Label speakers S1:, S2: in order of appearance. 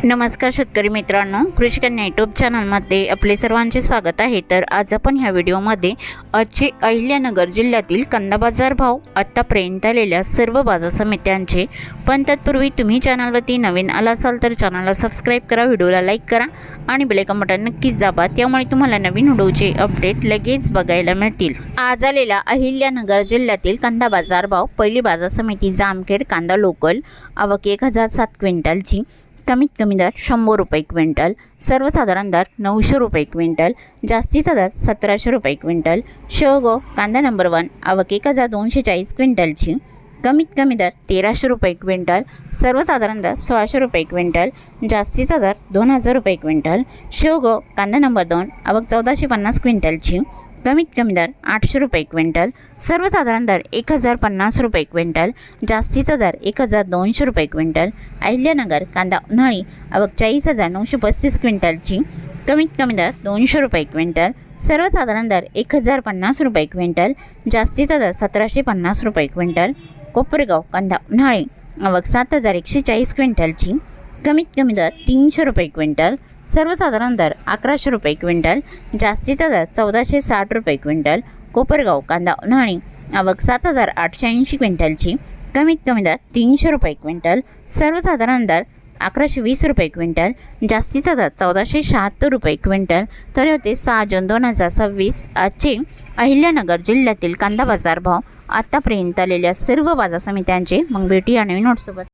S1: नमस्कार शेतकरी मित्रांनो, कृषी कन्या यूट्यूब चॅनलमध्ये आपले सर्वांचे स्वागत आहे। तर आज आपण ह्या व्हिडिओमध्ये आजचे अहिल्यानगर जिल्ह्यातील कांदा बाजार भाव आतापर्यंत आलेल्या सर्व बाजार समित्यांचे, पण तत्पूर्वी तुम्ही चॅनलवरती नवीन आला असाल तर चॅनलला सबस्क्राईब करा, व्हिडिओला लाईक करा आणि बेल आयकॉन बटन नक्कीच दाबा, त्यामुळे तुम्हाला नवीन व्हिडिओचे अपडेट लगेच बघायला मिळतील। आज आलेला अहिल्यानगर जिल्ह्यातील कांदा बाजार भाव, पहिली बाजार समिती जामखेड कांदा लोकल, आवक 1007 क्विंटलची, कमीत कमी दर 100 रुपये क्विंटल, सर्वसाधारण दर 900 रुपये क्विंटल, जास्तीचा दर 1700 रुपये क्विंटल। शेवगाव कांदा नंबर 1, आवक 1240 क्विंटलची, कमीत कमी दर 1300 रुपये क्विंटल, सर्वसाधारण दर 1600 रुपये क्विंटल, जास्तीचा दर 2000 रुपये क्विंटल। शेवगाव कांदा नंबर 2, आवक 1450 क्विंटलची, कमीत कमी दर 800 रुपये क्विंटल, सर्वसाधारण दर 1050 रुपये क्विंटल, जास्तीचा दर 1200 रुपये क्विंटल। अहिल्यानगर कांदा उन्हाळी, आवक 40935 क्विंटलची, कमीत कमी दर 200 रुपये क्विंटल, सर्वसाधारण दर 1050 रुपये क्विंटल, जास्तीचा दर 1750 रुपये क्विंटल। कोपरगाव कांदा उन्हाळी, आवक 7140 क्विंटलची, कमीत कमी दर 300 रुपये क्विंटल, सर्वसाधारण दर 1100 रुपये क्विंटल, जास्तीचा दर 1460 रुपये क्विंटल। कोपरगाव कांदा उन्हाळी, आवक 7880 क्विंटलची, कमीत कमी दर 300 रुपये क्विंटल, सर्वसाधारण दर 1120 रुपये क्विंटल, जास्तीचा दर 1476 रुपये क्विंटल। तर होते 6 जून 2026 आजचे अहिल्यानगर जिल्ह्यातील कांदा बाजार भाव आतापर्यंत आलेल्या सर्व बाजार समित्यांचे। मग भेटूया नवीन नोटसोबत।